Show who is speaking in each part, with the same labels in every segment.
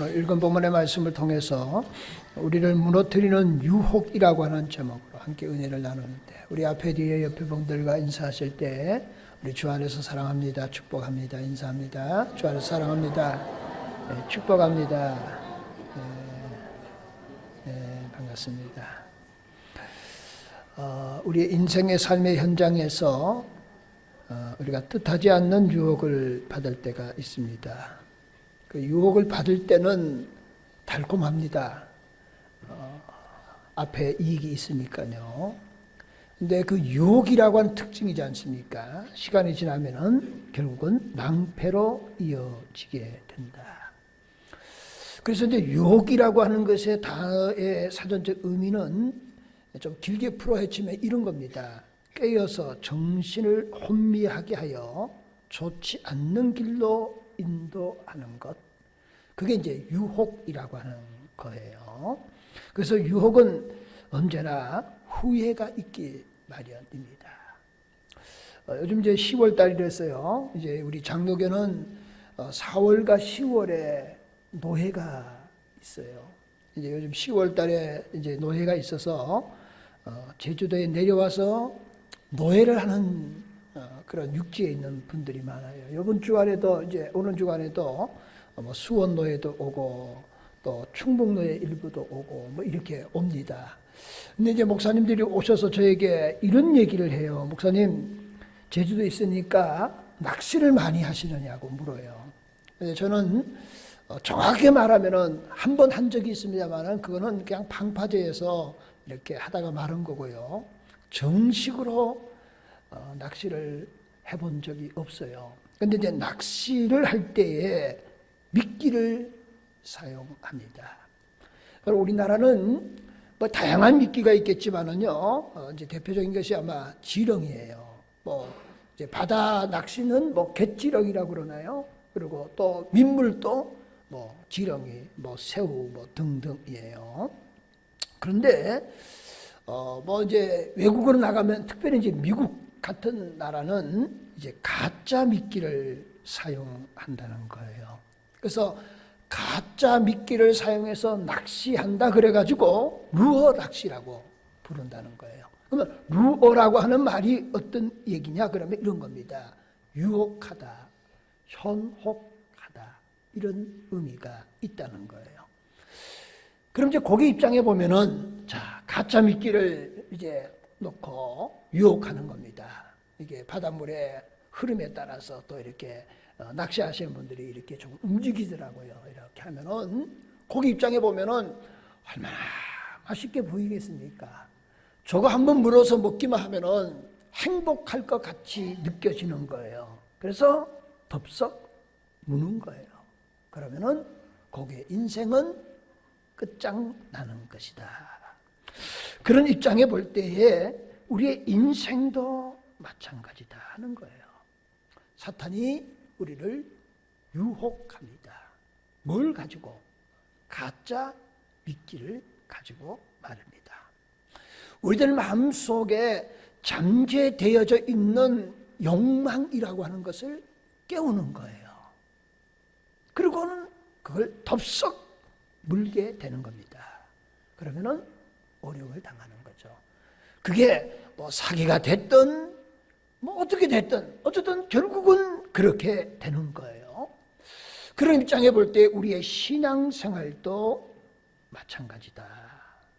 Speaker 1: 오늘 읽은 본문의 말씀을 통해서 우리를 무너뜨리는 유혹이라고 하는 제목으로 함께 은혜를 나누는데, 우리 앞에 뒤에 옆에 분들과 인사하실 때 우리 주 안에서 사랑합니다, 축복합니다, 인사합니다. 주 안에서 사랑합니다, 축복합니다. 반갑습니다. 우리의 인생의 삶의 현장에서 우리가 뜻하지 않는 유혹을 받을 때가 있습니다. 그 유혹을 받을 때는 달콤합니다. 앞에 이익이 있으니까요. 근데 그 유혹이라고 하는 특징이지 않습니까? 시간이 지나면은 결국은 낭패로 이어지게 된다. 그래서 이제 유혹이라고 하는 것의 단어의 사전적 의미는 좀 길게 풀어 헤치면 이런 겁니다. 깨어서 정신을 혼미하게 하여 좋지 않는 길로 인도하는 것. 그게 이제 유혹이라고 하는 거예요. 그래서 유혹은 언제나 후회가 있기 마련입니다. 요즘 이제 10월 달이랬어요. 이제 우리 장로교는 4월과 10월에 노회가 있어요. 이제 요즘 10월 달에 이제 노회가 있어서 제주도에 내려와서 노회를 하는 그런 육지에 있는 분들이 많아요. 이번 주간에도 이제 오는 주간에도 뭐 수원 노회도 오고 또 충북 노회 일부도 오고 뭐 이렇게 옵니다. 근데 이제 목사님들이 오셔서 저에게 이런 얘기를 해요. 목사님, 제주도에 있으니까 낚시를 많이 하시느냐고 물어요. 근데 저는 정확하게 말하면은 한 번 한 적이 있습니다만은 그거는 그냥 방파제에서 이렇게 하다가 마른 거고요. 정식으로 낚시를 해본 적이 없어요. 근데 이제 낚시를 할 때에 미끼를 사용합니다. 우리나라는 뭐 다양한 미끼가 있겠지만은요, 이제 대표적인 것이 아마 지렁이에요. 뭐 이제 바다 낚시는 뭐 갯지렁이라고 그러나요? 그리고 또 민물도 뭐 지렁이, 뭐 새우, 뭐 등등이에요. 그런데 뭐 이제 외국으로 나가면 특별히 이제 미국 같은 나라는 이제 가짜 미끼를 사용한다는 거예요. 그래서 가짜 미끼를 사용해서 낚시한다 그래가지고 루어 낚시라고 부른다는 거예요. 그러면 루어라고 하는 말이 어떤 얘기냐? 그러면 이런 겁니다. 유혹하다, 현혹하다, 이런 의미가 있다는 거예요. 그럼 이제 고기 입장에 보면은, 자, 가짜 미끼를 이제 놓고 유혹하는 겁니다. 이게 바닷물의 흐름에 따라서 또 이렇게 낚시하시는 분들이 이렇게 좀 움직이더라고요. 이렇게 하면은 고기 입장에 보면은 얼마나 맛있게 보이겠습니까? 저거 한번 물어서 먹기만 하면은 행복할 것 같이 느껴지는 거예요. 그래서 덥석 무는 거예요. 그러면은 고기의 인생은 끝장나는 것이다. 그런 입장에 볼 때에 우리의 인생도 마찬가지다 하는 거예요. 사탄이 우리를 유혹합니다. 뭘 가지고? 가짜 미끼를 가지고 말입니다. 우리들 마음속에 잠재되어져 있는 욕망이라고 하는 것을 깨우는 거예요. 그리고는 그걸 덥석 물게 되는 겁니다. 그러면은 어려움을 당하는 거죠. 그게 뭐 사기가 됐든 뭐 어떻게 됐든 어쨌든 결국은 그렇게 되는 거예요. 그런 입장에 볼 때 우리의 신앙생활도 마찬가지다.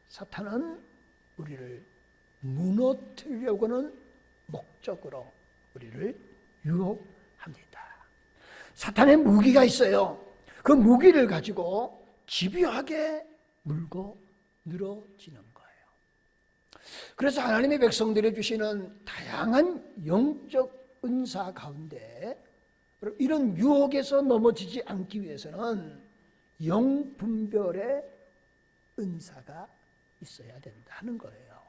Speaker 1: 사탄은 우리를 무너뜨리려고 하는 목적으로 우리를 유혹합니다. 사탄의 무기가 있어요. 그 무기를 가지고 집요하게 물고 늘어지는 거예요. 그래서 하나님의 백성들이 주시는 다양한 영적 은사 가운데 이런 유혹에서 넘어지지 않기 위해서는 영분별의 은사가 있어야 된다는 거예요.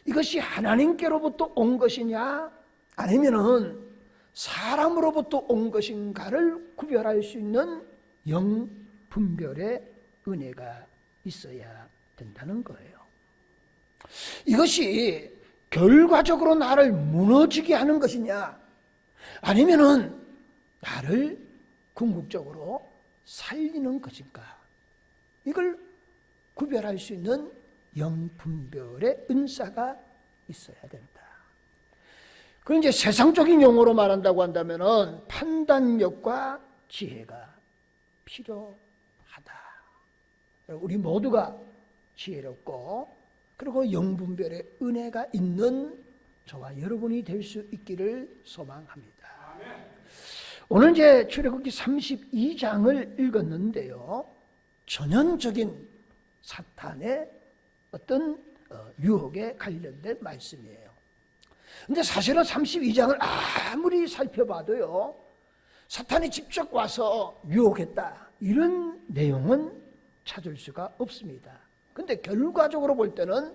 Speaker 1: 이것이 하나님께로부터 온 것이냐 아니면은 사람으로부터 온 것인가를 구별할 수 있는 영분별의 은혜가 있어야 된다는 거예요. 이것이 결과적으로 나를 무너지게 하는 것이냐 아니면은 나를 궁극적으로 살리는 것인가? 이걸 구별할 수 있는 영분별의 은사가 있어야 된다. 그건 이제 세상적인 용어로 말한다고 한다면은 판단력과 지혜가 필요하다. 우리 모두가 지혜롭고 그리고 영분별의 은혜가 있는 저와 여러분이 될 수 있기를 소망합니다. 오늘 이제 출애굽기 32장을 읽었는데요. 전형적인 사탄의 어떤 유혹에 관련된 말씀이에요. 근데 사실은 32장을 아무리 살펴봐도요, 사탄이 직접 와서 유혹했다, 이런 내용은 찾을 수가 없습니다. 근데 결과적으로 볼 때는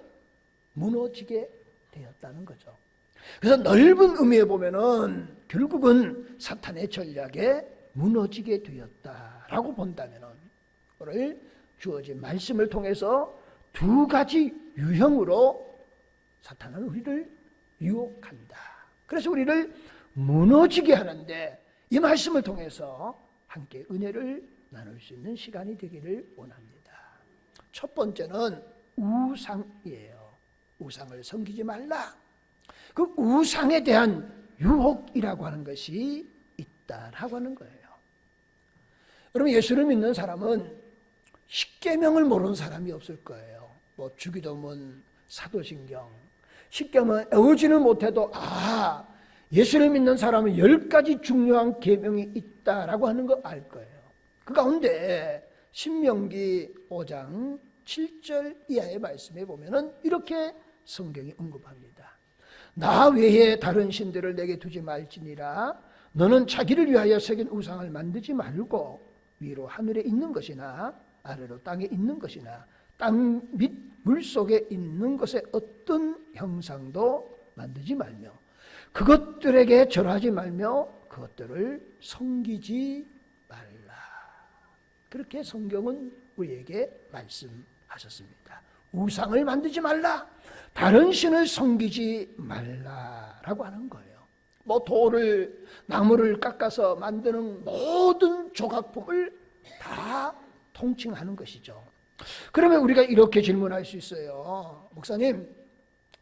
Speaker 1: 무너지게 되었다는 거죠. 그래서 넓은 의미에 보면은 결국은 사탄의 전략에 무너지게 되었다라고 본다면은 오늘 주어진 말씀을 통해서 두 가지 유형으로 사탄은 우리를 유혹한다. 그래서 우리를 무너지게 하는데 이 말씀을 통해서 함께 은혜를 나눌 수 있는 시간이 되기를 원합니다. 첫 번째는 우상이에요. 우상을 섬기지 말라. 그 우상에 대한 유혹이라고 하는 것이 있다라고 하는 거예요. 여러분, 예수를 믿는 사람은 십계명을 모르는 사람이 없을 거예요. 뭐 주기도문, 사도신경, 십계명을 외우지를 못해도 예수를 믿는 사람은 10가지 중요한 계명이 있다라고 하는 거 알 거예요. 그 가운데 신명기 5장 7절 이하의 말씀에 보면은 이렇게 성경이 언급합니다. 나 외에 다른 신들을 내게 두지 말지니라. 너는 자기를 위하여 새긴 우상을 만들지 말고 위로 하늘에 있는 것이나 아래로 땅에 있는 것이나 땅 밑 물속에 있는 것에 어떤 형상도 만들지 말며 그것들에게 절하지 말며 그것들을 섬기지 말라. 그렇게 성경은 우리에게 말씀하셨습니다. 우상을 만들지 말라. 다른 신을 섬기지 말라라고 하는 거예요. 뭐 돌을, 나무를 깎아서 만드는 모든 조각품을 다 통칭하는 것이죠. 그러면 우리가 이렇게 질문할 수 있어요. 목사님,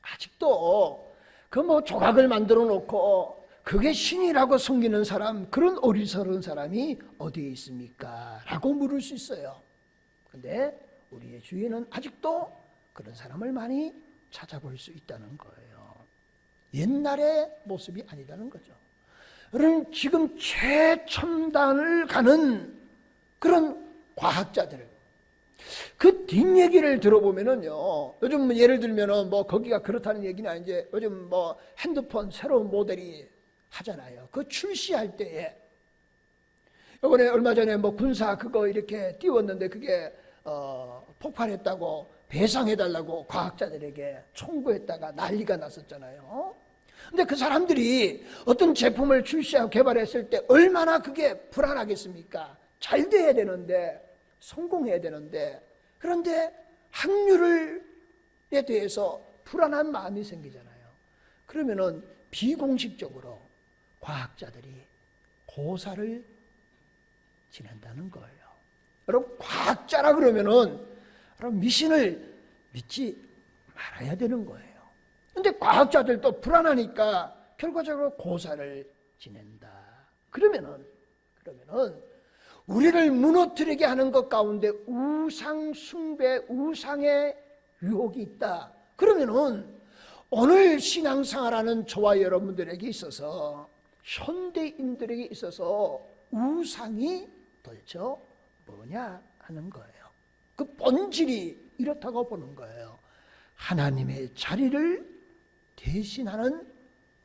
Speaker 1: 아직도 그 뭐 조각을 만들어 놓고 그게 신이라고 섬기는 사람, 그런 어리석은 사람이 어디에 있습니까? 라고 물을 수 있어요. 근데 우리의 주위에는 아직도 그런 사람을 많이 찾아볼 수 있다는 거예요. 옛날의 모습이 아니라는 거죠. 여러분, 지금 최첨단을 가는 그런 과학자들, 그 뒷얘기를 들어보면은요, 요즘 예를 들면은 뭐 거기가 그렇다는 얘기는 아니지, 요즘 뭐 핸드폰 새로운 모델이 하잖아요. 그 출시할 때에 이번에 얼마 전에 뭐 군사 그거 이렇게 띄웠는데 그게 폭발했다고 배상해달라고 과학자들에게 청구했다가 난리가 났었잖아요. 근데 그 사람들이 어떤 제품을 출시하고 개발했을 때 얼마나 그게 불안하겠습니까? 잘 돼야 되는데, 성공해야 되는데, 그런데 확률에 대해서 불안한 마음이 생기잖아요. 그러면은 비공식적으로 과학자들이 고사를 지낸다는 거예요. 여러분, 과학자라 그러면은 여러분 미신을 믿지 말아야 되는 거예요. 근데 과학자들도 불안하니까 결과적으로 고사를 지낸다. 그러면은 우리를 무너뜨리게 하는 것 가운데 우상 숭배, 우상의 유혹이 있다. 그러면은 오늘 신앙생활하는 저와 여러분들에게 있어서, 현대인들에게 있어서 우상이 도대체 뭐냐 하는 거예요. 그 본질이 이렇다고 보는 거예요. 하나님의 자리를 대신하는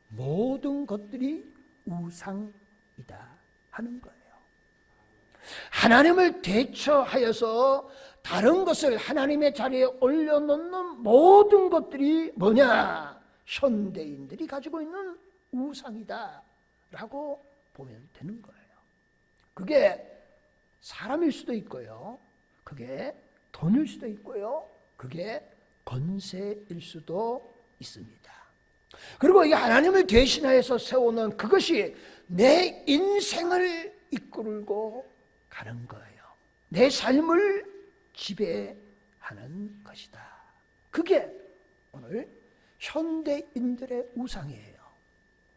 Speaker 1: 모든 것들이 우상이다 하는 거예요. 하나님을 대처하여서 다른 것을 하나님의 자리에 올려놓는 모든 것들이 뭐냐? 현대인들이 가지고 있는 우상이다 라고 보면 되는 거예요. 그게 사람일 수도 있고요, 그게 돈일 수도 있고요, 그게 권세일 수도 있습니다. 그리고 이 하나님을 대신하여서 세우는 그것이 내 인생을 이끌고 가는 거예요. 내 삶을 지배하는 것이다. 그게 오늘 현대인들의 우상이에요.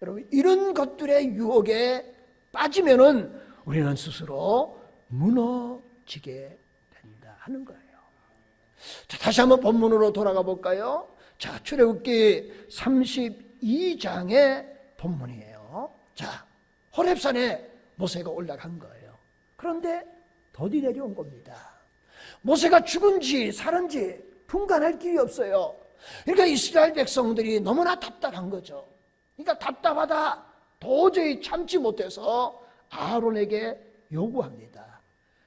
Speaker 1: 여러분, 이런 것들의 유혹에 빠지면은 우리는 스스로 무너지게 된다 하는 거예요. 자, 다시 한번 본문으로 돌아가 볼까요? 자, 출애굽기 32장의 본문이에요. 자, 호렙산에 모세가 올라간 거예요. 그런데 더디 내려온 겁니다. 모세가 죽은지 사는지 분간할 길이 없어요. 그러니까 이스라엘 백성들이 너무나 답답한 거죠. 그러니까 답답하다 도저히 참지 못해서 아론에게 요구합니다.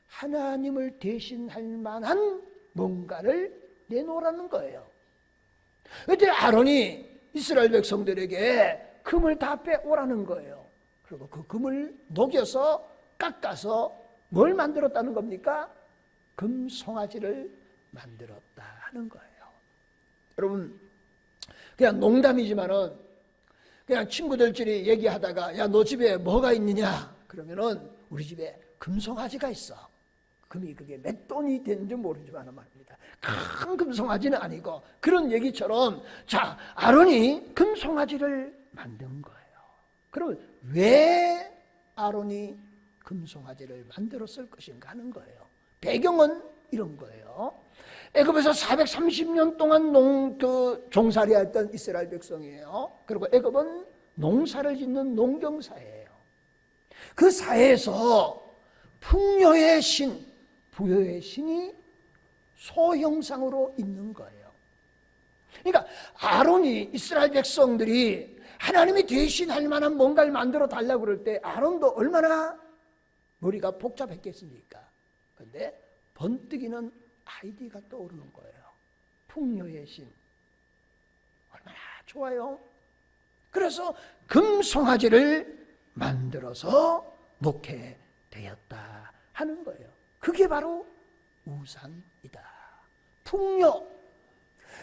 Speaker 1: 하나님을 대신할 만한 뭔가를 내놓으라는 거예요. 그때 아론이 이스라엘 백성들에게 금을 다 빼오라는 거예요. 그리고 그 금을 녹여서 깎아서 뭘 만들었다는 겁니까? 금송아지를 만들었다 하는 거예요. 여러분, 그냥 농담이지만은 그냥 친구들끼리 얘기하다가 야, 너 집에 뭐가 있느냐? 그러면은 우리 집에 금송아지가 있어. 금이 그게 몇 돈이 되는지 모르지만 말입니다. 큰 금송아지는 아니고 그런 얘기처럼 자, 아론이 금송아지를 만든 거예요. 그럼 왜 아론이 금송아지를 만들었을 것인가 하는 거예요. 배경은 이런 거예요. 애굽에서 430년 동안 종살이 했던 이스라엘 백성이에요. 그리고 애굽은 농사를 짓는 농경사예요. 그 사회에서 풍요의 신, 부여의 신이 소형상으로 있는 거예요. 그러니까 아론이 이스라엘 백성들이 하나님이 대신할 만한 뭔가를 만들어 달라고 그럴 때 아론도 얼마나 머리가 복잡했겠습니까? 그런데 번뜩이는 아이디가 떠오르는 거예요. 풍요의 신. 얼마나 좋아요. 그래서 금송아지를 만들어서 놓게 되었다 하는 거예요. 그게 바로 우상이다. 풍요.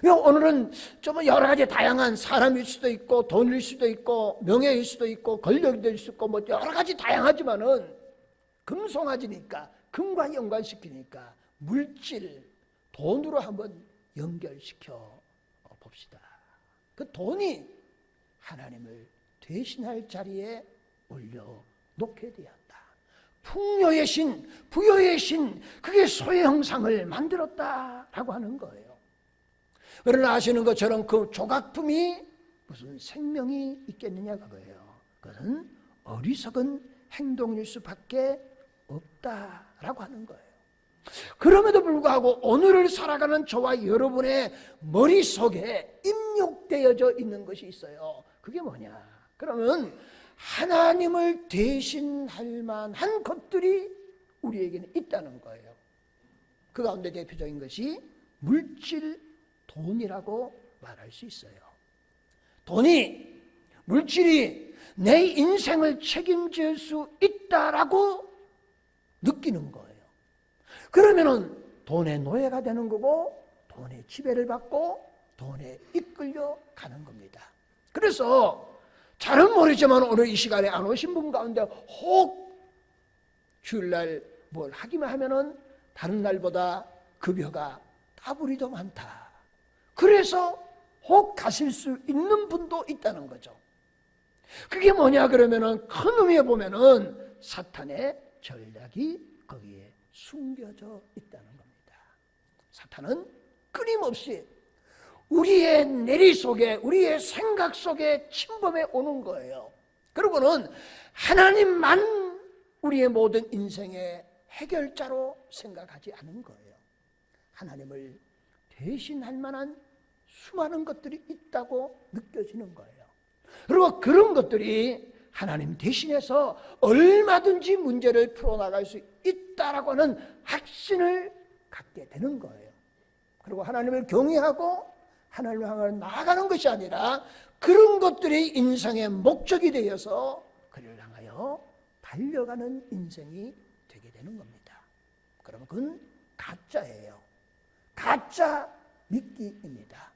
Speaker 1: 오늘은 좀 여러 가지 다양한 사람일 수도 있고 돈일 수도 있고 명예일 수도 있고 권력이 될 수 있고 뭐 여러 가지 다양하지만은 금송아지니까 금과 연관시키니까 물질, 돈으로 한번 연결시켜 봅시다. 그 돈이 하나님을 대신할 자리에 올려놓게 되었다. 풍요의 신, 부여의 신, 그게 소의 형상을 만들었다라고 하는 거예요. 그러나 아시는 것처럼 그 조각품이 무슨 생명이 있겠느냐 그거예요. 그것은 어리석은 행동일 수밖에 없다라고 하는 거예요. 그럼에도 불구하고 오늘을 살아가는 저와 여러분의 머릿속에 입력되어져 있는 것이 있어요. 그게 뭐냐? 그러면 하나님을 대신할 만한 것들이 우리에게는 있다는 거예요. 그 가운데 대표적인 것이 물질, 돈이라고 말할 수 있어요. 돈이, 물질이 내 인생을 책임질 수 있다라고 느끼는 거예요. 그러면은 돈의 노예가 되는 거고 돈의 지배를 받고 돈에 이끌려 가는 겁니다. 그래서 잘은 모르지만 오늘 이 시간에 안 오신 분 가운데 혹 주일날 뭘 하기만 하면은 다른 날보다 급여가 따블이 더 많다. 그래서 혹 가실 수 있는 분도 있다는 거죠. 그게 뭐냐 그러면은 큰 의미에 보면은 사탄의 전략이 거기에 숨겨져 있다는 겁니다. 사탄은 끊임없이 우리의 내리 속에, 우리의 생각 속에 침범해 오는 거예요. 그리고는 하나님만 우리의 모든 인생의 해결자로 생각하지 않은 거예요. 하나님을 대신할 만한 수많은 것들이 있다고 느껴지는 거예요. 그리고 그런 것들이 하나님 대신해서 얼마든지 문제를 풀어나갈 수 있다라고 하는 확신을 갖게 되는 거예요. 그리고 하나님을 경외하고 하나님을 향해 나아가는 것이 아니라 그런 것들이 인생의 목적이 되어서 그를 향하여 달려가는 인생이 되게 되는 겁니다. 그러면 그건 가짜예요. 가짜 믿기입니다.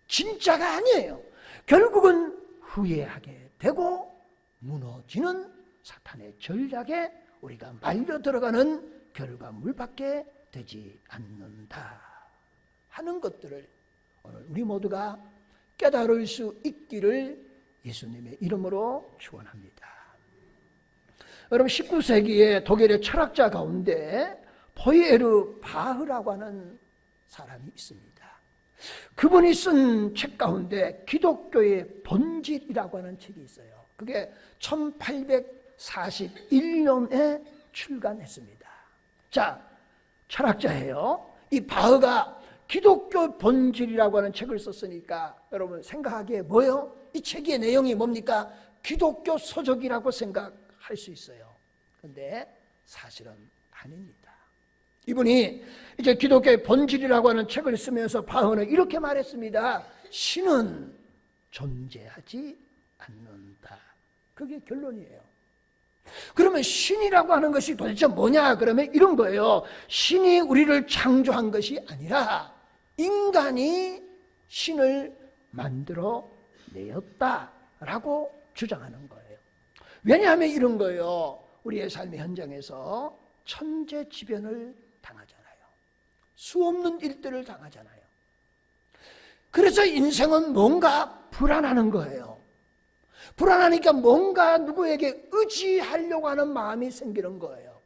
Speaker 1: 진짜가 아니에요. 결국은 후회하게 되고 무너지는 사탄의 전략에 우리가 말려 들어가는 결과물밖에 되지 않는다 하는 것들을 오늘 우리 모두가 깨달을 수 있기를 예수님의 이름으로 축원합니다. 여러분 19세기에 독일의 철학자 가운데 포이에르 바흐라고 하는 사람이 있습니다. 그분이 쓴 책 가운데 기독교의 본질이라고 하는 책이 있어요. 그게 1841년에 출간했습니다. 자, 철학자예요. 이 바흐가 기독교 본질이라고 하는 책을 썼으니까 여러분 생각하기에 뭐예요? 이 책의 내용이 뭡니까? 기독교 서적이라고 생각할 수 있어요. 그런데 사실은 아닙니다. 이분이 이제 기독교의 본질이라고 하는 책을 쓰면서 바흐는 이렇게 말했습니다. 신은 존재하지 않는다. 그게 결론이에요. 그러면 신이라고 하는 것이 도대체 뭐냐? 그러면 이런 거예요. 신이 우리를 창조한 것이 아니라 인간이 신을 만들어 내었다라고 주장하는 거예요. 왜냐하면 이런 거예요. 우리의 삶의 현장에서 천재지변을 당하잖아요. 수없는 일들을 당하잖아요. 그래서 인생은 뭔가 불안하는 거예요. 불안하니까 뭔가 누구에게 의지하려고 하는 마음이 생기는 거예요.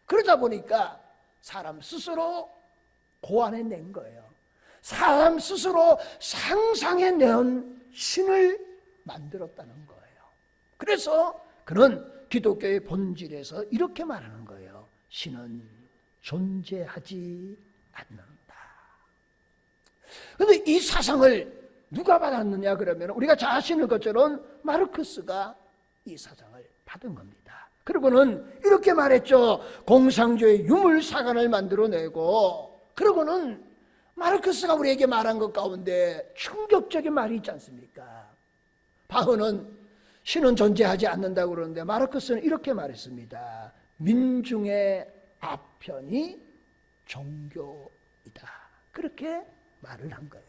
Speaker 1: 그러다 보니까 사람 스스로 고안해낸 거예요. 사람 스스로 상상해낸 신을 만들었다는 거예요. 그래서 그는 기독교의 본질에서 이렇게 말하는 거예요. 신은 존재하지 않는다. 그런데 이 사상을 누가 받았느냐 그러면 우리가 잘 아시는 것처럼 마르크스가 이 사상을 받은 겁니다. 그리고는 이렇게 말했죠. 공상주의 유물사관을 만들어내고, 그리고는 마르크스가 우리에게 말한 것 가운데 충격적인 말이 있지 않습니까? 바흐는 신은 존재하지 않는다고 그러는데 마르크스는 이렇게 말했습니다. 민중의 아편이 종교이다. 그렇게 말을 한 거예요.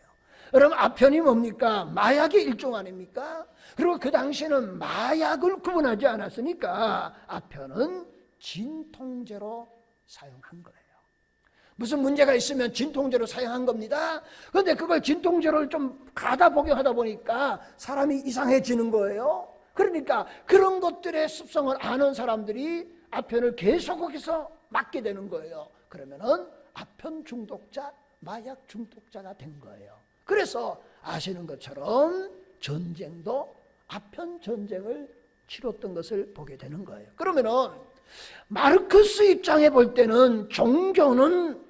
Speaker 1: 여러분 아편이 뭡니까? 마약의 일종 아닙니까? 그리고 그 당시에는 마약을 구분하지 않았으니까 아편은 진통제로 사용한 거예요. 무슨 문제가 있으면 진통제로 사용한 겁니다. 그런데 그걸 진통제를 좀 가다 복용하다 보니까 사람이 이상해지는 거예요. 그러니까 그런 것들의 습성을 아는 사람들이 아편을 계속해서 맞게 되는 거예요. 그러면은 아편 중독자, 마약 중독자가 된 거예요. 그래서 아시는 것처럼 전쟁도 아편 전쟁을 치렀던 것을 보게 되는 거예요. 그러면은 마르크스 입장에 볼 때는 종교는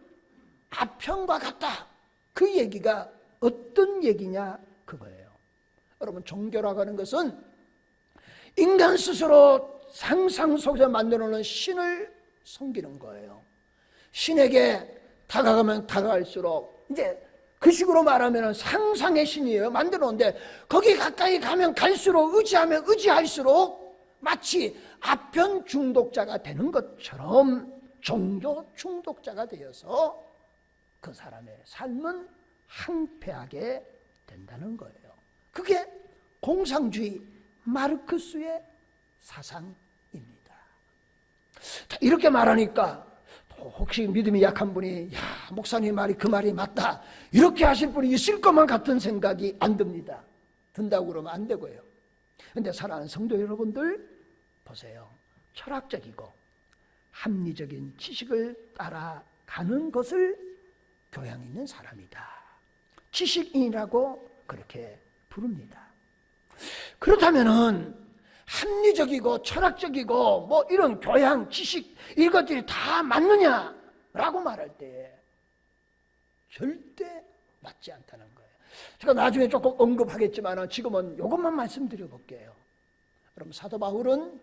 Speaker 1: 아편과 같다. 그 얘기가 어떤 얘기냐 그거예요. 여러분 종교라고 하는 것은 인간 스스로 상상 속에서 만들어놓은 신을 섬기는 거예요. 신에게 다가가면 다가갈수록 이제 그 식으로 말하면 상상의 신이에요. 만들어놓은데 거기 가까이 가면 갈수록 의지하면 의지할수록 마치 아편 중독자가 되는 것처럼 종교 중독자가 되어서 그 사람의 삶은 황폐하게 된다는 거예요. 그게 공상주의 마르크스의 사상입니다. 이렇게 말하니까 혹시 믿음이 약한 분이 야 목사님 말이 그 말이 맞다 이렇게 하실 분이 있을 것만 같은 생각이 안 듭니다. 든다고 그러면 안 되고요. 그런데 사랑하는 성도 여러분들 보세요. 철학적이고 합리적인 지식을 따라가는 것을 교양 있는 사람이다. 지식인이라고 그렇게 부릅니다. 그렇다면은 합리적이고 철학적이고 뭐 이런 교양, 지식 이것들이 다 맞느냐라고 말할 때 절대 맞지 않다는 거예요. 제가 나중에 조금 언급하겠지만 지금은 이것만 말씀드려 볼게요. 여러분 사도 바울은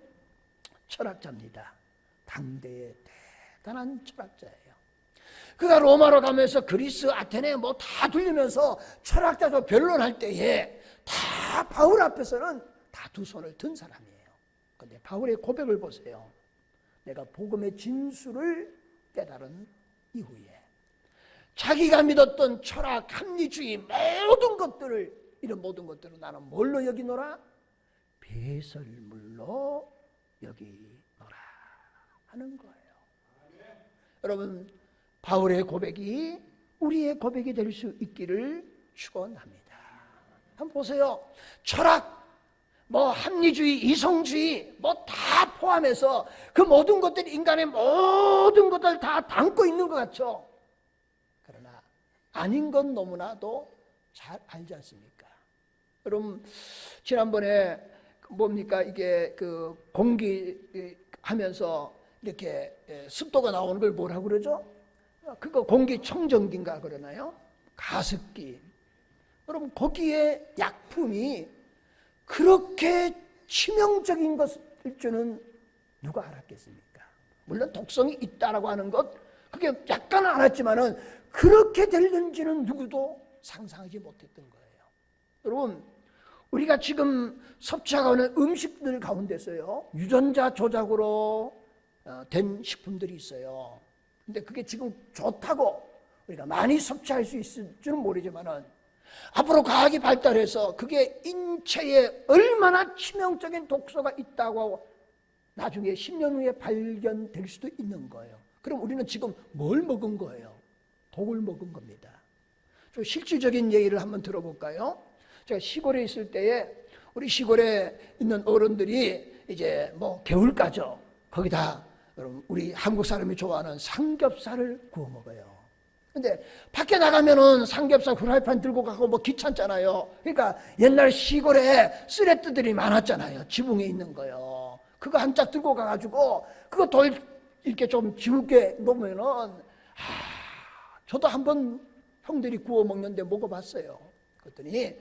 Speaker 1: 철학자입니다. 당대의 대단한 철학자예요. 그가 로마로 가면서 그리스, 아테네 뭐 다 들리면서 철학자도 변론할 때에 다 바울 앞에서는 다 두 손을 든 사람이에요. 그런데 바울의 고백을 보세요. 내가 복음의 진수를 깨달은 이후에 자기가 믿었던 철학, 합리주의 모든 것들을 이런 모든 것들을 나는 뭘로 여기노라? 배설물로 여기노라 하는 거예요. 여러분, 바울의 고백이 우리의 고백이 될 수 있기를 축원합니다. 한번 보세요. 철학, 합리주의, 이성주의 다 포함해서 그 모든 것들이 인간의 모든 것들 다 담고 있는 것 같죠. 그러나 아닌 건 너무나도 잘 알지 않습니까? 여러분, 지난번에 이게 그 공기 하면서 이렇게 습도가 나오는 걸 뭐라고 그러죠? 그거 공기청정기인가 그러나요? 가습기. 여러분, 거기에 약품이 그렇게 치명적인 것일 줄은 누가 알았겠습니까? 물론 독성이 있다라고 하는 것, 그게 약간은 알았지만은 그렇게 될는지는 누구도 상상하지 못했던 거예요. 여러분, 우리가 지금 섭취하고 있는 음식들 가운데서요, 유전자 조작으로 된 식품들이 있어요. 근데 그게 지금 좋다고 우리가 많이 섭취할 수 있을 줄은 모르지만은 앞으로 과학이 발달해서 그게 인체에 얼마나 치명적인 독소가 있다고 나중에 10년 후에 발견될 수도 있는 거예요. 그럼 우리는 지금 뭘 먹은 거예요? 독을 먹은 겁니다. 좀 실질적인 얘기를 한번 들어볼까요? 제가 시골에 있을 때에 우리 시골에 있는 어른들이 이제 겨울가죠. 거기다 여러분, 우리 한국 사람이 좋아하는 삼겹살을 구워 먹어요. 근데 밖에 나가면은 삼겹살 후라이팬 들고 가고 귀찮잖아요. 그러니까 옛날 시골에 쓰레트들이 많았잖아요. 지붕에 있는 거요. 그거 한 짝 들고 가가지고 그거 돌 이렇게 좀 지우개 놓으면은 저도 한번 형들이 구워 먹는데 먹어봤어요. 그랬더니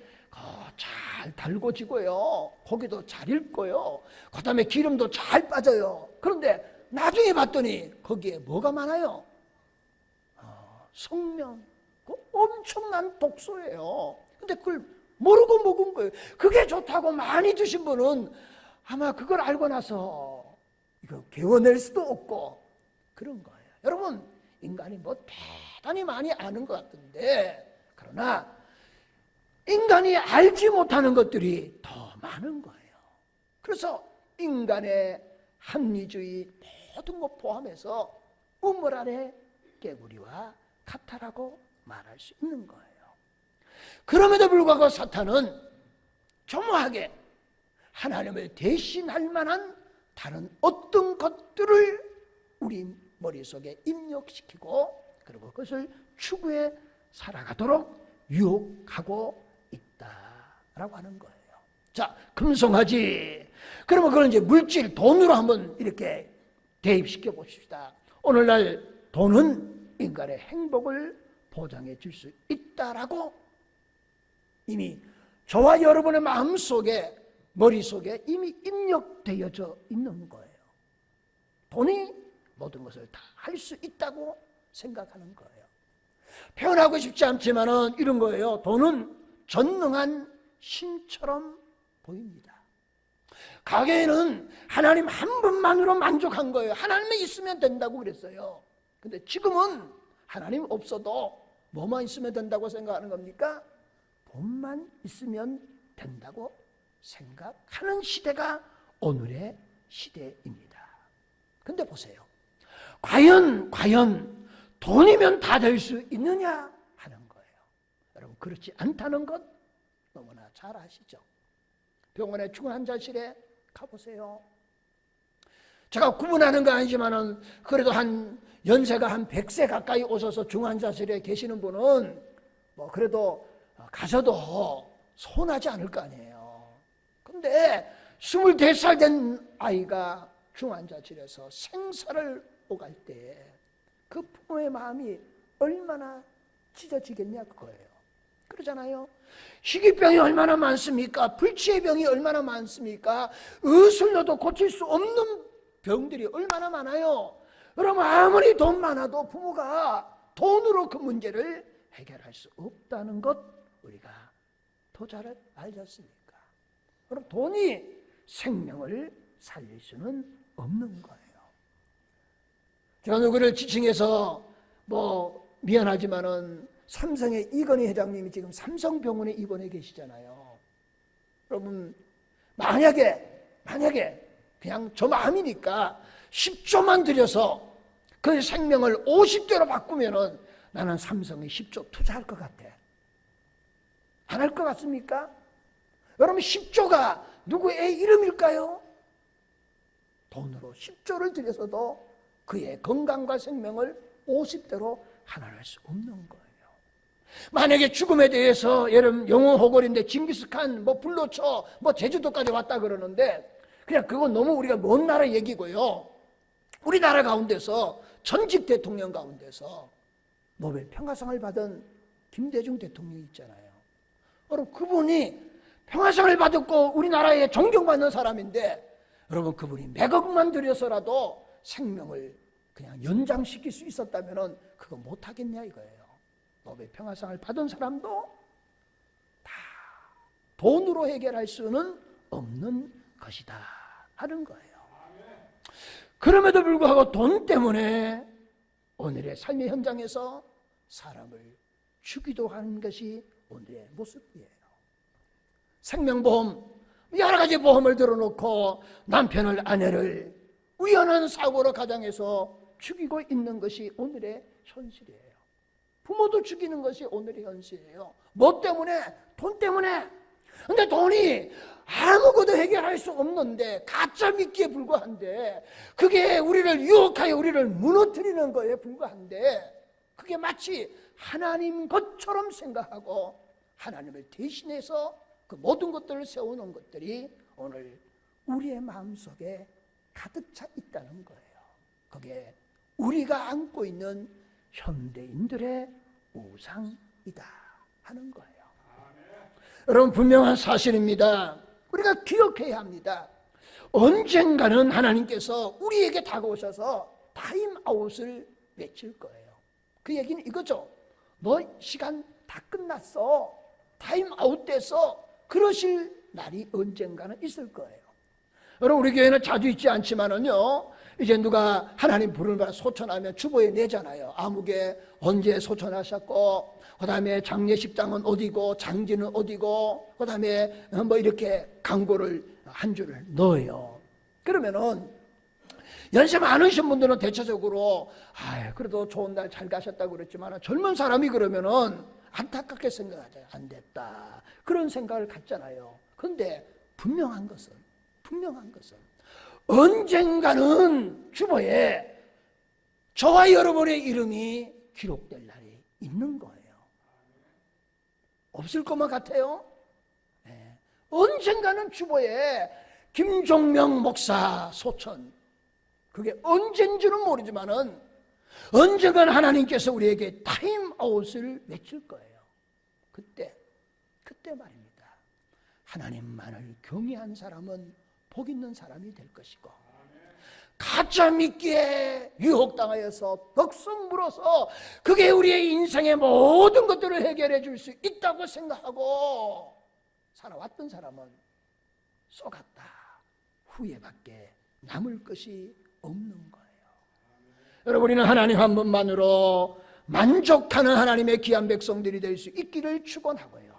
Speaker 1: 잘 달궈지고요. 고기도 잘 익고요. 그 다음에 기름도 잘 빠져요. 그런데 나중에 봤더니 거기에 뭐가 많아요? 성면, 그 엄청난 독소예요. 근데 그걸 모르고 먹은 거예요. 그게 좋다고 많이 드신 분은 아마 그걸 알고 나서 이거 개워낼 수도 없고 그런 거예요. 여러분, 인간이 대단히 많이 아는 것 같은데, 그러나 인간이 알지 못하는 것들이 더 많은 거예요. 그래서 인간의 합리주의 모든 것 포함해서 우물 아래 깨구리와 같다라고 말할 수 있는 거예요. 그럼에도 불구하고 사탄은 조무하게 하나님을 대신할 만한 다른 어떤 것들을 우리 머릿속에 입력시키고 그리고 그것을 추구해 살아가도록 유혹하고 있다라고 하는 거예요. 자, 금송아지. 그러면 그걸 이제 물질, 돈으로 한번 이렇게 대입시켜 봅시다. 오늘날 돈은 인간의 행복을 보장해 줄 수 있다라고 이미 저와 여러분의 마음속에, 머릿속에 이미 입력되어져 있는 거예요. 돈이 모든 것을 다 할 수 있다고 생각하는 거예요. 표현하고 싶지 않지만은 이런 거예요. 돈은 전능한 신처럼 보입니다. 가게에는 하나님 한 분만으로 만족한 거예요. 하나님이 있으면 된다고 그랬어요. 근데 지금은 하나님 없어도 뭐만 있으면 된다고 생각하는 겁니까? 돈만 있으면 된다고 생각하는 시대가 오늘의 시대입니다. 근데 보세요. 과연 돈이면 다 될 수 있느냐 하는 거예요. 여러분, 그렇지 않다는 것 너무나 잘 아시죠? 병원의 중환자실에 가보세요. 제가 구분하는 거 아니지만은 그래도 연세가 한 100세 가까이 오셔서 중환자실에 계시는 분은 그래도 가셔도 손하지 않을 거 아니에요. 근데 24살 된 아이가 중환자실에서 생사를 오갈 때 그 부모의 마음이 얼마나 찢어지겠냐 그거예요. 그러잖아요. 희귀병이 얼마나 많습니까? 불치의 병이 얼마나 많습니까? 의술로도 고칠 수 없는 병들이 얼마나 많아요. 여러분, 아무리 돈 많아도 부모가 돈으로 그 문제를 해결할 수 없다는 것 우리가 더 잘 알지 않습니까? 그럼 돈이 생명을 살릴 수는 없는 거예요. 제가 누구를 지칭해서 미안하지만은 삼성의 이건희 회장님이 지금 삼성병원에 입원해 계시잖아요. 여러분, 만약에 그냥 저 마음이니까 10조만 들여서 그 생명을 50대로 바꾸면은 나는 삼성에 10조 투자할 것 같아. 안 할 것 같습니까? 여러분 10조가 누구의 이름일까요? 돈으로 10조를 들여서도 그의 건강과 생명을 50대로 하나할 수 없는 거예요. 만약에 죽음에 대해서 여러분 영웅호걸인데 징기스칸, 불로초, 제주도까지 왔다 그러는데 그냥 그건 너무 우리가 먼 나라 얘기고요. 우리나라 가운데서 전직 대통령 가운데서 노벨 평화상을 받은 김대중 대통령이 있잖아요. 여러분 그분이 평화상을 받았고 우리나라에 존경받는 사람인데 여러분 그분이 몇억만 들여서라도 생명을 그냥 연장시킬 수 있었다면 그거 못하겠냐 이거예요. 노벨 평화상을 받은 사람도 다 돈으로 해결할 수는 없는 것이다 하는 거예요. 그럼에도 불구하고 돈 때문에 오늘의 삶의 현장에서 사람을 죽이도 하는 것이 오늘의 모습이에요. 생명보험, 여러 가지 보험을 들어놓고 남편을, 아내를 우연한 사고로 가정에서 죽이고 있는 것이 오늘의 현실이에요. 부모도 죽이는 것이 오늘의 현실이에요. 뭐 때문에? 돈 때문에. 근데 돈이 아무것도 해결할 수 없는데 가짜 믿기에 불과한데 그게 우리를 유혹하여 우리를 무너뜨리는 거에 불과한데 그게 마치 하나님 것처럼 생각하고 하나님을 대신해서 그 모든 것들을 세우는 것들이 오늘 우리의 마음속에 가득 차 있다는 거예요. 그게 우리가 안고 있는 현대인들의 우상이다 하는 거예요. 여러분 분명한 사실입니다. 우리가 기억해야 합니다. 언젠가는 하나님께서 우리에게 다가오셔서 타임아웃을 외칠 거예요. 그 얘기는 이거죠. 너 시간 다 끝났어. 타임아웃 돼서 그러실 날이 언젠가는 있을 거예요. 여러분 우리 교회는 자주 있지 않지만은요, 이제 누가 하나님 부르는 바 소천하면 주보에 내잖아요. 아무개 언제 소천하셨고, 그 다음에 장례식장은 어디고, 장지는 어디고, 그 다음에 이렇게 광고를 한 줄을 넣어요. 그러면은 연세 많으신 분들은 대체적으로 그래도 좋은 날 잘 가셨다고 그랬지만 젊은 사람이 그러면은 안타깝게 생각하죠. 안 됐다. 그런 생각을 갖잖아요. 그런데 분명한 것은 언젠가는 주보에 저와 여러분의 이름이 기록될 날이 있는 거예요. 없을 것만 같아요. 네. 언젠가는 주보에 김종명 목사 소천, 그게 언젠지는 모르지만은 언젠가는 하나님께서 우리에게 타임아웃을 외칠 거예요. 그때 말입니다. 하나님만을 경외한 사람은 복 있는 사람이 될 것이고, 가짜 믿기에 유혹당하여서 넋을 물어서 그게 우리의 인생의 모든 것들을 해결해 줄 수 있다고 생각하고 살아왔던 사람은 쏘갔다 후회밖에 남을 것이 없는 거예요. 여러분 우리는 하나님 한 분만으로 만족하는 하나님의 귀한 백성들이 될 수 있기를 축원하고요.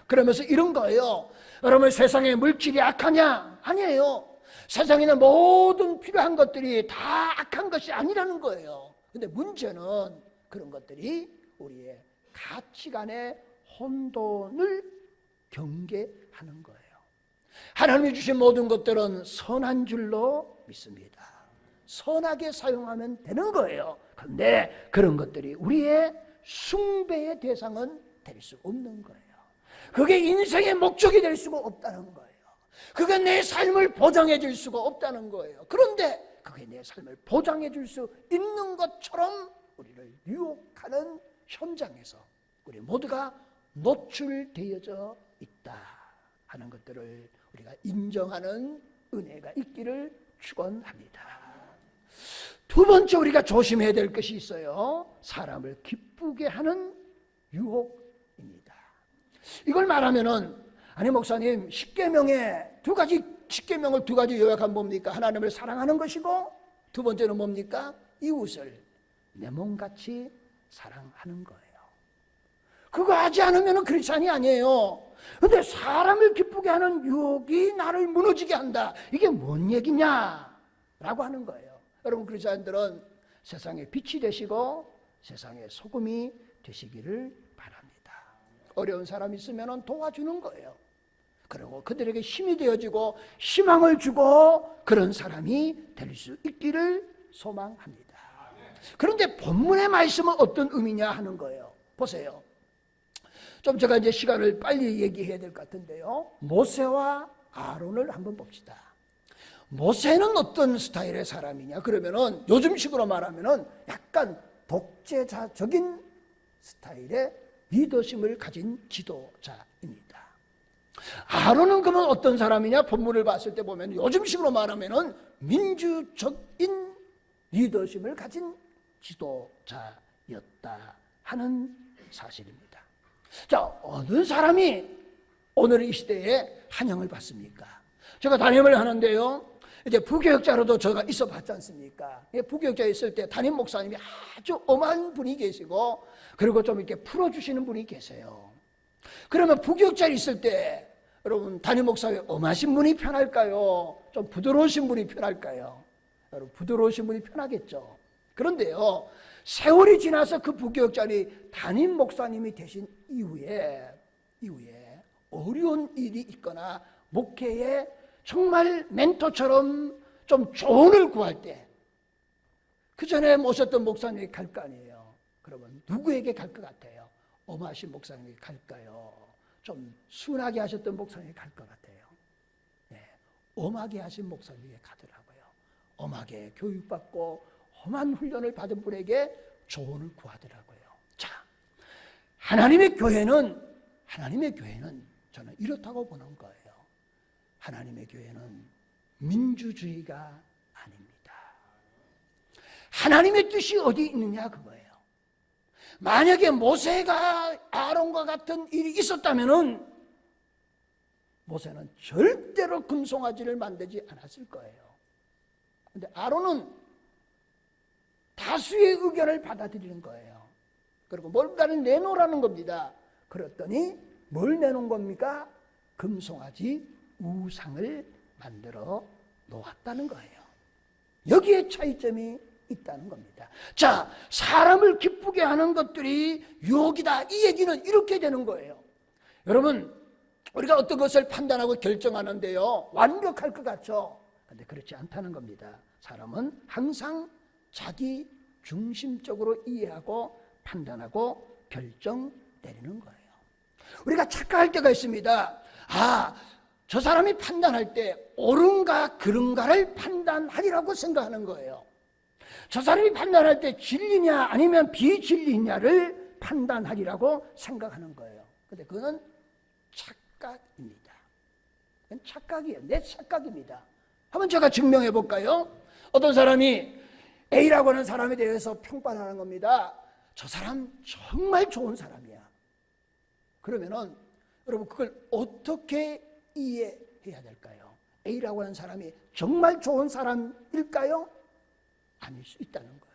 Speaker 1: 그러면서 이런 거예요. 여러분 세상에 물질이 악하냐? 아니에요. 세상에는 모든 필요한 것들이 다 악한 것이 아니라는 거예요. 근데 문제는 그런 것들이 우리의 가치관의 혼돈을 경계하는 거예요. 하나님이 주신 모든 것들은 선한 줄로 믿습니다. 선하게 사용하면 되는 거예요. 그런데 그런 것들이 우리의 숭배의 대상은 될 수 없는 거예요. 그게 인생의 목적이 될 수가 없다는 거예요. 그게 내 삶을 보장해 줄 수가 없다는 거예요. 그런데 그게 내 삶을 보장해 줄 수 있는 것처럼 우리를 유혹하는 현장에서 우리 모두가 노출되어져 있다 하는 것들을 우리가 인정하는 은혜가 있기를 축원합니다. 두 번째 우리가 조심해야 될 것이 있어요. 사람을 기쁘게 하는 유혹입니다. 이걸 말하면은 아니 목사님 십계명에 십계명을 두 가지 요약하면 뭡니까? 하나님을 사랑하는 것이고 두 번째는 뭡니까? 이웃을 내 몸같이 사랑하는 거예요. 그거 하지 않으면 크리스찬이 아니에요. 근데 사람을 기쁘게 하는 유혹이 나를 무너지게 한다. 이게 뭔 얘기냐? 라고 하는 거예요. 여러분 크리스찬들은 세상의 빛이 되시고 세상의 소금이 되시기를 바랍니다. 어려운 사람이 있으면 도와주는 거예요. 그리고 그들에게 힘이 되어지고 희망을 주고 그런 사람이 될 수 있기를 소망합니다. 그런데 본문의 말씀은 어떤 의미냐 하는 거예요. 보세요. 좀 제가 이제 시간을 빨리 얘기해야 될 것 같은데요. 모세와 아론을 한번 봅시다. 모세는 어떤 스타일의 사람이냐? 그러면은 요즘식으로 말하면은 약간 독재자적인 스타일의 리더십을 가진 지도자입니다. 아론은 그러면 어떤 사람이냐? 본문을 봤을 때 보면 요즘식으로 말하면은 민주적인 리더십을 가진 지도자였다 하는 사실입니다. 자, 어느 사람이 오늘 이 시대에 환영을 받습니까? 제가 담임을 하는데요. 이제 부교육자로도 제가 있어 봤지 않습니까? 부교육자에 있을 때 담임 목사님이 아주 엄한 분이 계시고, 그리고 좀 이렇게 풀어주시는 분이 계세요. 그러면 부교육자에 있을 때, 여러분, 담임 목사님이 엄하신 분이 편할까요? 좀 부드러우신 분이 편할까요? 여러분, 부드러우신 분이 편하겠죠. 그런데요, 세월이 지나서 그 부교육자리 담임 목사님이 되신 이후에 어려운 일이 있거나 목회에 정말 멘토처럼 좀 조언을 구할 때, 그 전에 모셨던 목사님이 갈 거 아니에요. 그러면 누구에게 갈 것 같아요? 엄하신 목사님이 갈까요? 좀 순하게 하셨던 목사님이 갈 것 같아요. 네, 엄하게 하신 목사님에게 가더라고요. 엄하게 교육받고 험한 훈련을 받은 분에게 조언을 구하더라고요. 자, 하나님의 교회는 저는 이렇다고 보는 거예요. 하나님의 교회는 민주주의가 아닙니다. 하나님의 뜻이 어디 있느냐 그거예요. 만약에 모세가 아론과 같은 일이 있었다면은 모세는 절대로 금송아지를 만들지 않았을 거예요. 그런데 아론은 다수의 의견을 받아들이는 거예요. 그리고 뭔가를 내놓으라는 겁니다. 그랬더니 뭘 내놓은 겁니까? 금송아지 우상을 만들어 놓았다는 거예요. 여기에 차이점이 있다는 겁니다. 자, 사람을 기쁘게 하는 것들이 유혹이다. 이 얘기는 이렇게 되는 거예요. 여러분, 우리가 어떤 것을 판단하고 결정하는데요, 완벽할 것 같죠? 그런데 그렇지 않다는 겁니다. 사람은 항상 자기 중심적으로 이해하고 판단하고 결정 내리는 거예요. 우리가 착각할 때가 있습니다. 저 사람이 판단할 때 옳은가 그른가를 판단하리라고 생각하는 거예요. 저 사람이 판단할 때 진리냐 아니면 비진리냐를 판단하리라고 생각하는 거예요. 근데 그건 착각입니다. 그건 착각이에요. 내 착각입니다. 한번 제가 증명해 볼까요? 어떤 사람이 A라고 하는 사람에 대해서 평판하는 겁니다. 저 사람 정말 좋은 사람이야. 그러면은 여러분 그걸 어떻게 이해해야 될까요? A라고 하는 사람이 정말 좋은 사람일까요? 아닐 수 있다는 거예요.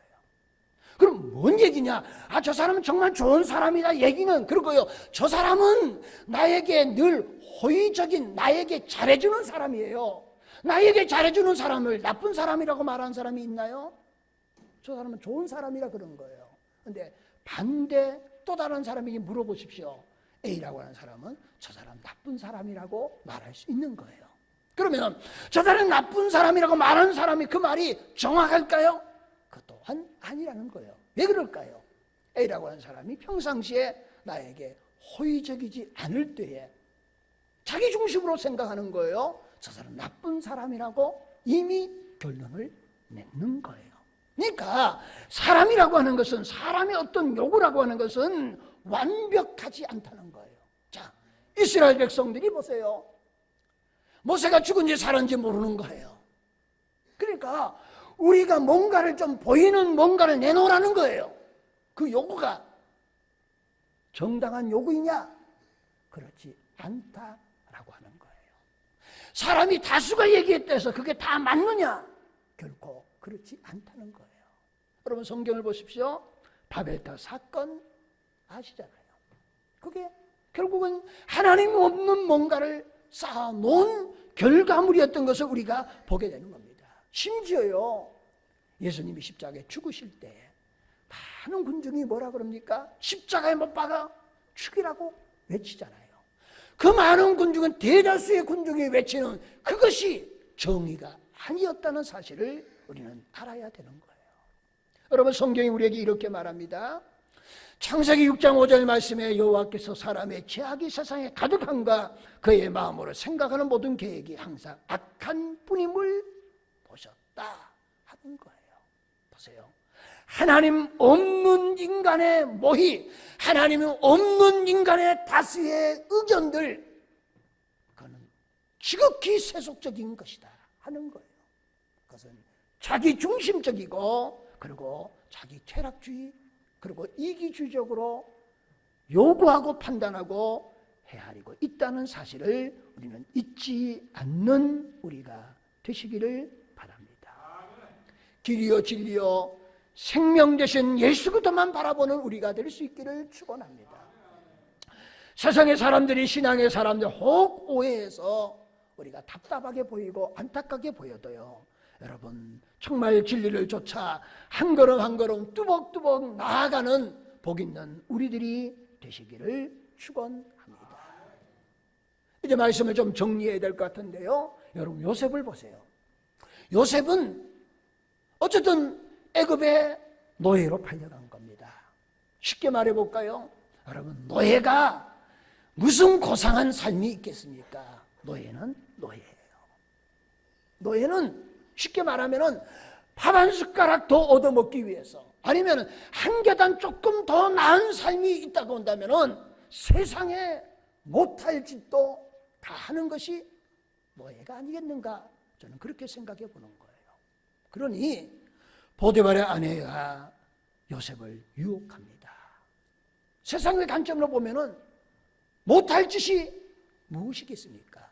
Speaker 1: 그럼 뭔 얘기냐? 저 사람은 정말 좋은 사람이다 얘기는 그러고요. 저 사람은 나에게 늘 호의적인, 나에게 잘해주는 사람이에요. 나에게 잘해주는 사람을 나쁜 사람이라고 말하는 사람이 있나요? 저 사람은 좋은 사람이라 그런 거예요. 그런데 반대 또 다른 사람에게 물어보십시오. A라고 하는 사람은 저 사람 나쁜 사람이라고 말할 수 있는 거예요. 그러면 저 사람 나쁜 사람이라고 말하는 사람이 그 말이 정확할까요? 그 또한 아니라는 거예요. 왜 그럴까요? A라고 하는 사람이 평상시에 나에게 호의적이지 않을 때에 자기 중심으로 생각하는 거예요. 저 사람 나쁜 사람이라고 이미 결론을 내는 거예요. 그러니까 사람이라고 하는 것은, 사람의 어떤 요구라고 하는 것은 완벽하지 않다는 거예요. 자, 이스라엘 백성들이 보세요. 모세가 죽은지 살았는지 모르는 거예요. 그러니까 우리가 뭔가를 좀 보이는 뭔가를 내놓으라는 거예요. 그 요구가 정당한 요구이냐? 그렇지 않다라고 하는 거예요. 사람이 다수가 얘기했다 해서 그게 다 맞느냐? 결코 그렇지 않다는 거예요. 여러분 성경을 보십시오. 바벨탑 사건 아시잖아요. 그게 결국은 하나님 없는 뭔가를 쌓아놓은 결과물이었던 것을 우리가 보게 되는 겁니다. 심지어요, 예수님이 십자가에 죽으실 때 많은 군중이 뭐라 그럽니까? 십자가에 못 박아 죽이라고 외치잖아요. 그 많은 군중은, 대다수의 군중이 외치는 그것이 정의가 아니었다는 사실을 우리는 알아야 되는 거예요. 여러분, 성경이 우리에게 이렇게 말합니다. 창세기 6장 5절 말씀에 여호와께서 사람의 죄악이 세상에 가득한가 그의 마음으로 생각하는 모든 계획이 항상 악한 뿐임을 보셨다 하는 거예요. 보세요. 하나님 없는 인간의 모의, 하나님 없는 인간의 다수의 의견들, 그거는 지극히 세속적인 것이다 하는 거예요. 그것은 자기 중심적이고, 그리고 자기 쾌락주의, 그리고 이기주의적으로 요구하고 판단하고 헤아리고 있다는 사실을 우리는 잊지 않는 우리가 되시기를 바랍니다. 길이요 진리요 생명 되신 예수 그리스도만 바라보는 우리가 될 수 있기를 축원합니다. 세상의 사람들이, 신앙의 사람들 혹 오해해서 우리가 답답하게 보이고 안타깝게 보여도요, 여러분, 정말 진리를 쫓아 한 걸음 한 걸음 뚜벅뚜벅 나아가는 복 있는 우리들이 되시기를 축원합니다. 이제 말씀을 좀 정리해야 될 것 같은데요, 여러분, 요셉을 보세요. 요셉은 어쨌든 애굽의 노예로 팔려간 겁니다. 쉽게 말해볼까요? 여러분, 노예가 무슨 고상한 삶이 있겠습니까? 노예는 노예예요. 노예는 쉽게 말하면 밥 한 숟가락 더 얻어먹기 위해서, 아니면 한 계단 조금 더 나은 삶이 있다고 한다면 세상에 못할 짓도 다 하는 것이 노예가 아니겠는가, 저는 그렇게 생각해 보는 거예요. 그러니 보디발의 아내가 요셉을 유혹합니다. 세상의 관점으로 보면은 못할 짓이 무엇이겠습니까?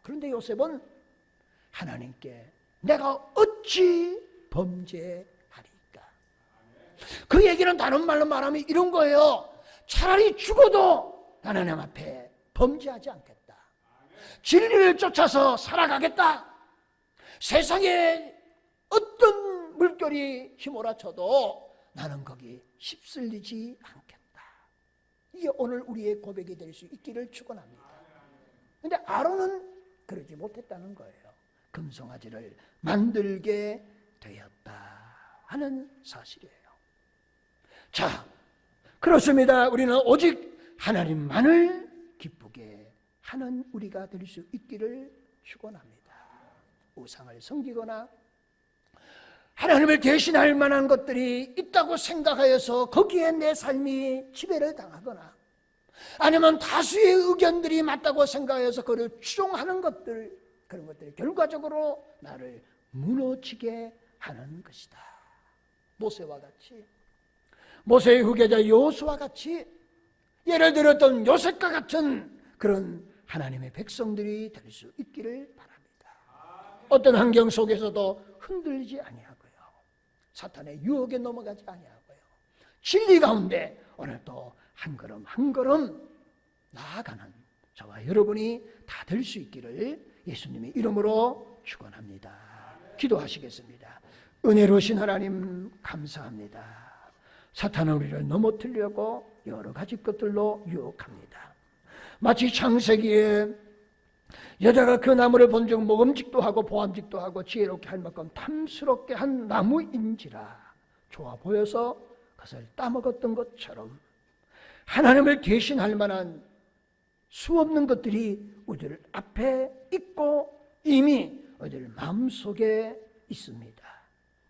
Speaker 1: 그런데 요셉은 하나님께 내가 어찌 범죄하리까? 그 얘기는 다른 말로 말하면 이런 거예요. 차라리 죽어도 하나님 앞에 범죄하지 않겠다. 진리를 쫓아서 살아가겠다. 세상에 어떤 물결이 휘몰아쳐도 나는 거기 휩쓸리지 않겠다. 이게 오늘 우리의 고백이 될 수 있기를 축원합니다. 그런데 아론은 그러지 못했다는 거예요. 금송아지를 만들게 되었다 하는 사실이에요. 자, 그렇습니다. 우리는 오직 하나님만을 기쁘게 하는 우리가 될 수 있기를 축원합니다. 우상을 섬기거나 하나님을 대신할 만한 것들이 있다고 생각하여서 거기에 내 삶이 지배를 당하거나, 아니면 다수의 의견들이 맞다고 생각해서 그를 추종하는 것들, 그런 것들이 결과적으로 나를 무너지게 하는 것이다. 모세와 같이, 모세의 후계자 여호수아와 같이, 예를 들었던 요셉과 같은 그런 하나님의 백성들이 될 수 있기를 바랍니다. 어떤 환경 속에서도 흔들리지 아니하고요, 사탄의 유혹에 넘어가지 아니하고요, 진리 가운데 오늘도 한 걸음 한 걸음 나아가는 저와 여러분이 다 될 수 있기를 예수님의 이름으로 축원합니다. 기도하시겠습니다. 은혜로우신 하나님, 감사합니다. 사탄은 우리를 넘어뜨리려고 여러 가지 것들로 유혹합니다. 마치 창세기에 여자가 그 나무를 본즉 먹음직도 하고 보암직도 하고 지혜롭게 할 만큼 탐스럽게 한 나무인지라 좋아 보여서 그것을 따먹었던 것처럼, 하나님을 대신할 만한 수없는 것들이 우리들 앞에 있고 이미 우리들 마음속에 있습니다.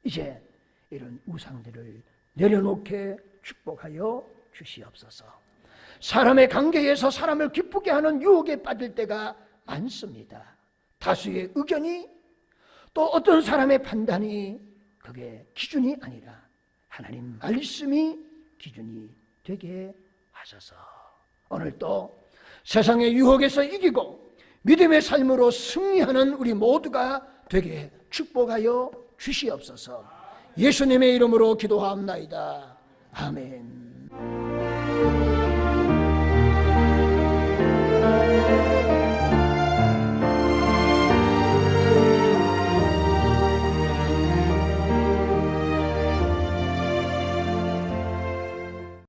Speaker 1: 이제 이런 우상들을 내려놓게 축복하여 주시옵소서. 사람의 관계에서 사람을 기쁘게 하는 유혹에 빠질 때가 많습니다. 다수의 의견이, 또 어떤 사람의 판단이 그게 기준이 아니라 하나님 말씀이 기준이 되게 하셔서 오늘 또 세상의 유혹에서 이기고 믿음의 삶으로 승리하는 우리 모두가 되게 축복하여 주시옵소서. 예수님의 이름으로 기도하옵나이다. 아멘.